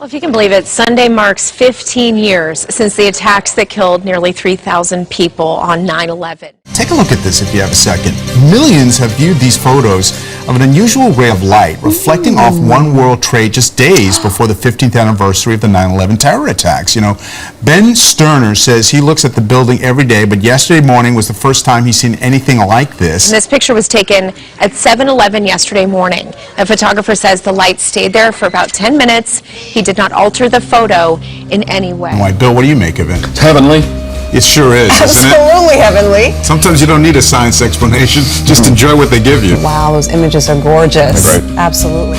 Well, if you can believe it, Sunday marks 15 years since the attacks that killed nearly 3,000 people on 9/11. Take a look at this if you have a second. Millions have viewed these photos of an unusual ray of light reflecting off One World Trade just days before the 15th anniversary of the 9/11 terror attacks. You know, Ben Sterner says he looks at the building every day, but yesterday morning was the first time he's seen anything like this. And this picture was taken at 7-Eleven yesterday morning. A photographer says the light stayed there for about 10 minutes. He did not alter the photo in any way. Why, Bill, what do you make of it? It's heavenly. It sure is, isn't it? Absolutely heavenly. Sometimes you don't need a science explanation. Just enjoy what they give you. Wow, those images are gorgeous. Right. Absolutely.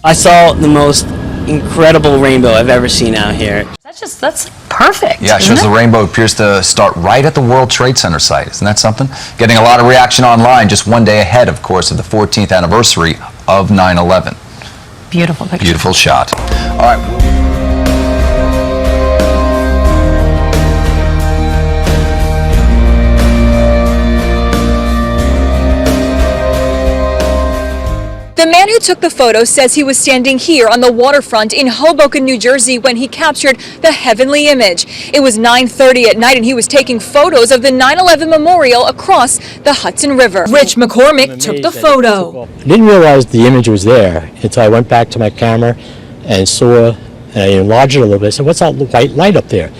I saw the most incredible rainbow I've ever seen out here. That's perfect. Yeah, it shows the rainbow appears to start right at the World Trade Center site. Isn't that something? Getting a lot of reaction online just one day ahead, of course, of the 14th anniversary of 9/11. Beautiful picture. Beautiful shot. All right. The man who took the photo says he was standing here on the waterfront in Hoboken, New Jersey when he captured the heavenly image. It was 9:30 at night and he was taking photos of the 9/11 memorial across the Hudson River. Rich McCormick took the photo. I didn't realize the image was there until I went back to my camera and saw, and I enlarged it a little bit. I said, what's that white light up there?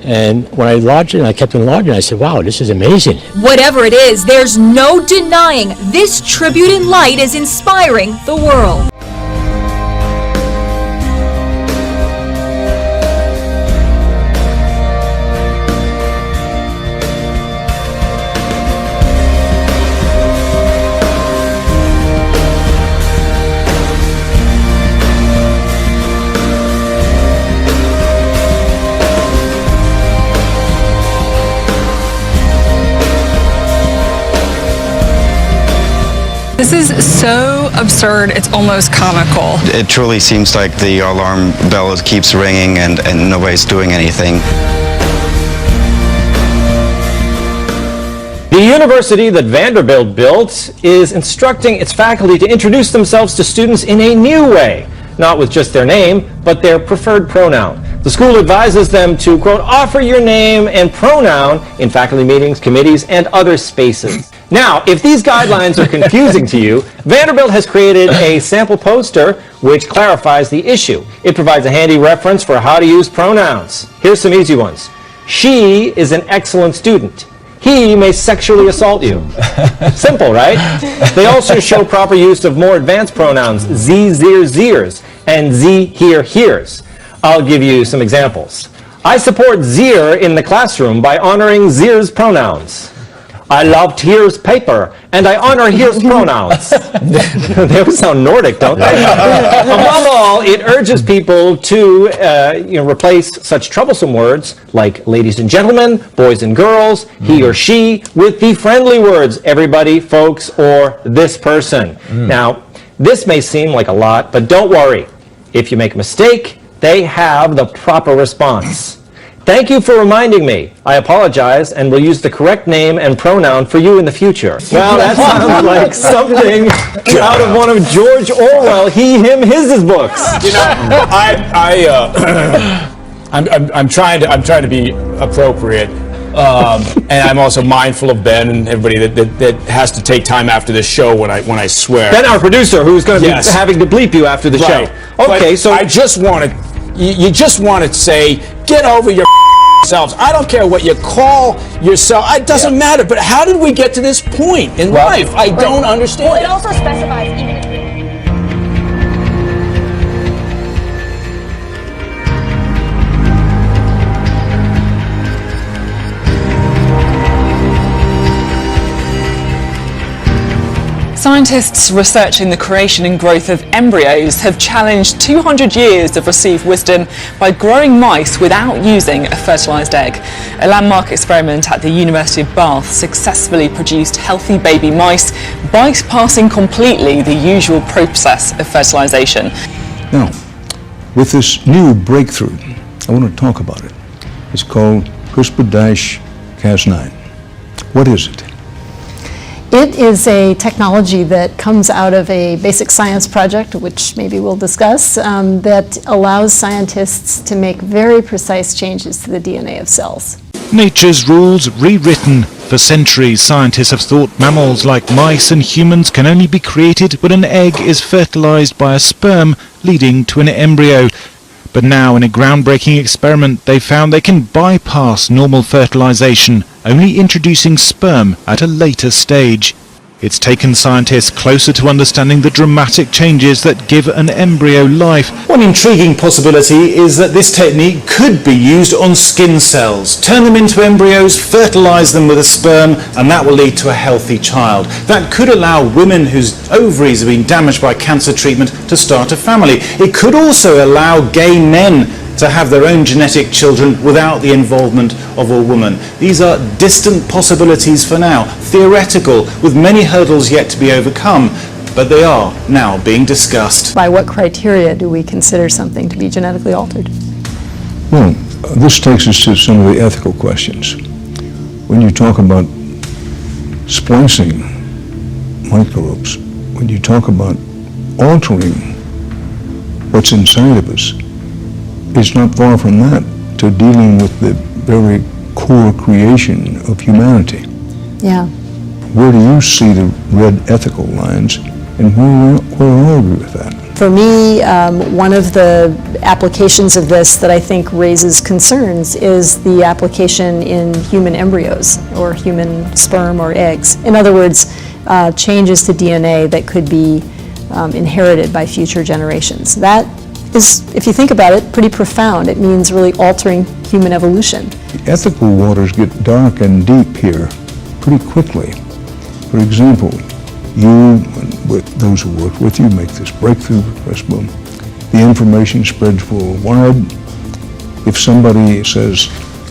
And when I enlarged it, and I kept enlarging it, I said, wow, this is amazing. Whatever it is, there's no denying this tribute in light is inspiring the world. This is so absurd, it's almost comical. It truly seems like the alarm bell keeps ringing and nobody's doing anything. The university that Vanderbilt built is instructing its faculty to introduce themselves to students in a new way, not with just their name, but their preferred pronoun. The school advises them to, quote, offer your name and pronoun in faculty meetings, committees, and other spaces. Now, if these guidelines are confusing to you, Vanderbilt has created a sample poster which clarifies the issue. It provides a handy reference for how to use pronouns. Here's some easy ones. She is an excellent student. He may sexually assault you. Simple, right? They also show proper use of more advanced pronouns, ze, zir, zirs, and ze, here, heres. I'll give you some examples. I support zir in the classroom by honoring zir's pronouns. I love Here's paper, and I honor Here's pronouns. They sound Nordic, don't they? Above all, it urges people to replace such troublesome words like ladies and gentlemen, boys and girls, he or she, with the friendly words everybody, folks, or this person. Now, this may seem like a lot, but don't worry. If you make a mistake, they have the proper response. Thank you for reminding me. I apologize and will use the correct name and pronoun for you in the future. Well, that sounds like something out of one of George Orwell, he, him, his books. You know, I'm trying to be appropriate, and I'm also mindful of Ben and everybody that has to take time after the show when I swear. Ben, our producer, who's going to be having to bleep you after the show. Okay, but so I just want to. You just want to say, get over your selves. I don't care what you call yourself. It doesn't matter. But how did we get to this point in life? I don't understand. Well, it also specifies even if Scientists researching the creation and growth of embryos have challenged 200 years of received wisdom by growing mice without using a fertilised egg. A landmark experiment at the University of Bath successfully produced healthy baby mice, bypassing completely the usual process of fertilisation. Now, with this new breakthrough, I want to talk about it. It's called CRISPR-Cas9. What is it? It is a technology that comes out of a basic science project, which maybe we'll discuss, that allows scientists to make very precise changes to the DNA of cells. Nature's rules rewritten. For centuries, scientists have thought mammals like mice and humans can only be created when an egg is fertilized by a sperm, leading to an embryo. But now, in a groundbreaking experiment, they found they can bypass normal fertilization, only introducing sperm at a later stage. It's taken scientists closer to understanding the dramatic changes that give an embryo life. One intriguing possibility is that this technique could be used on skin cells. Turn them into embryos, fertilize them with a sperm, and that will lead to a healthy child. That could allow women whose ovaries have been damaged by cancer treatment to start a family. It could also allow gay men to have their own genetic children without the involvement of a woman. These are distant possibilities for now, theoretical, with many hurdles yet to be overcome, but they are now being discussed. By what criteria do we consider something to be genetically altered? Well, this takes us to some of the ethical questions. When you talk about splicing microbes, when you talk about altering what's inside of us, it's not far from that to dealing with the very core creation of humanity. Yeah. Where do you see the red ethical lines, and where are we with that? For me, one of the applications of this that I think raises concerns is the application in human embryos or human sperm or eggs. In other words, changes to DNA that could be inherited by future generations. That is, if you think about it, pretty profound. It means really altering human evolution. The ethical waters get dark and deep here pretty quickly. For example, you and with those who work with you make this breakthrough, CRISPR. The information spreads worldwide. If somebody says,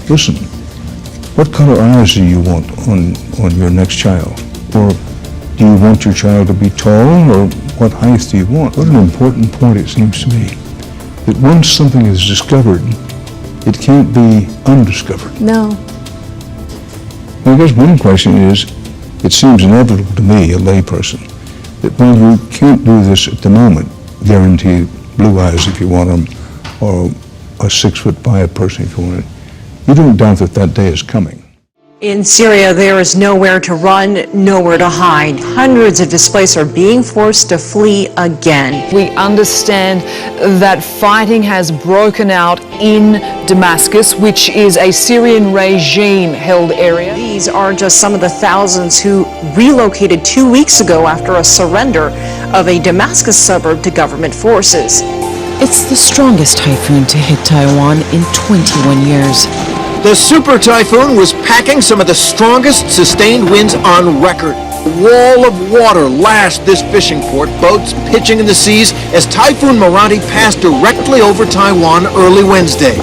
listen, what color eyes do you want on your next child? Or do you want your child to be tall, or what height do you want? What an important point it seems to me. That once something is discovered, it can't be undiscovered. No. I guess one question is, it seems inevitable to me, a layperson, that when you can't do this at the moment, guarantee blue eyes if you want them, or a 6'5" person if you want it, you don't doubt that that day is coming. In Syria, there is nowhere to run, nowhere to hide. Hundreds of displaced are being forced to flee again. We understand that fighting has broken out in Damascus, which is a Syrian regime-held area. These are just some of the thousands who relocated 2 weeks ago after a surrender of a Damascus suburb to government forces. It's the strongest typhoon to hit Taiwan in 21 years. The super typhoon was packing some of the strongest sustained winds on record. A wall of water lashed this fishing port, boats pitching in the seas as Typhoon Marathi passed directly over Taiwan early Wednesday.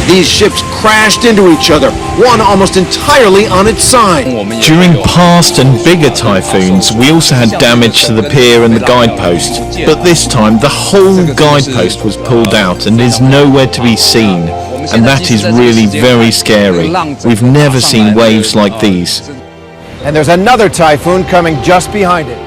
These ships crashed into each other, one almost entirely on its side. During past and bigger typhoons, we also had damage to the pier and the guidepost. But this time, the whole guidepost was pulled out and is nowhere to be seen. And that is really very scary. We've never seen waves like these. And there's another typhoon coming just behind it.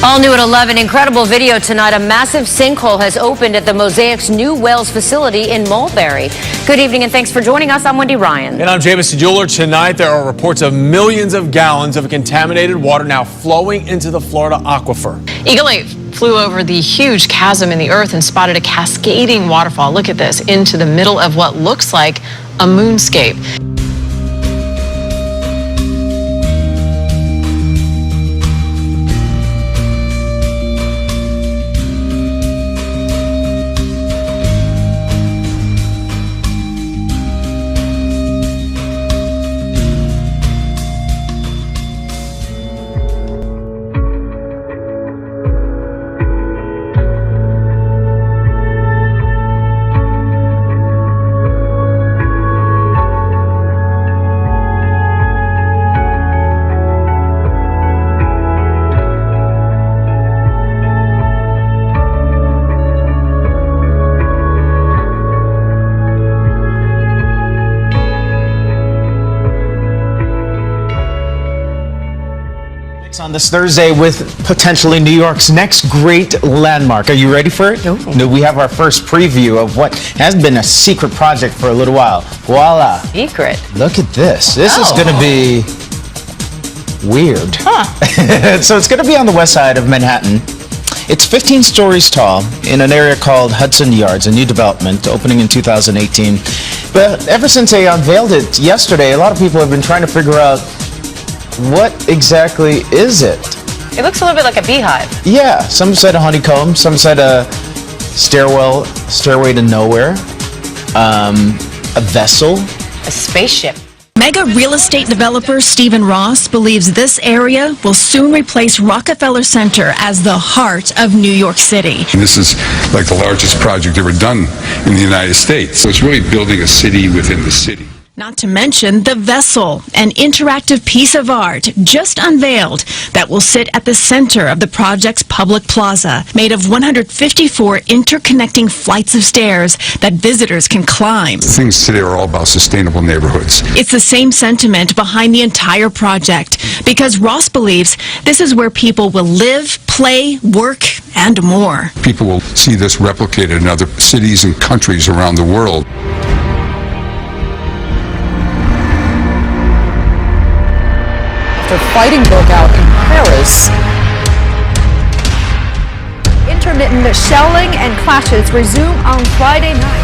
All new at 11, incredible video tonight. A massive sinkhole has opened at the Mosaic's New Wells facility in Mulberry. Good evening and thanks for joining us. I'm Wendy Ryan. And I'm Jamison Jeweler. Tonight there are reports of millions of gallons of contaminated water now flowing into the Florida aquifer. Eagle 8 flew over the huge chasm in the earth and spotted a cascading waterfall. Look at this, into the middle of what looks like a moonscape. On this Thursday with potentially New York's next great landmark. Are you ready for it? No, we have our first preview of what has been a secret project for a little while. Voila. Secret. Look at this. This is going to be weird. Huh. So it's going to be on the west side of Manhattan. It's 15 stories tall in an area called Hudson Yards, a new development opening in 2018. But ever since they unveiled it yesterday, a lot of people have been trying to figure out what exactly is it? It looks a little bit like a beehive. Yeah, some said a honeycomb, some said a stairway to nowhere, a vessel. A spaceship. Mega real estate developer Stephen Ross believes this area will soon replace Rockefeller Center as the heart of New York City. This is like the largest project ever done in the United States. So it's really building a city within the city. Not to mention the vessel, an interactive piece of art just unveiled that will sit at the center of the project's public plaza, made of 154 interconnecting flights of stairs that visitors can climb. Things today are all about sustainable neighborhoods. It's the same sentiment behind the entire project, because Ross believes this is where people will live, play, work, and more. People will see this replicated in other cities and countries around the world. After fighting broke out in Paris. Intermittent shelling and clashes resume on Friday night.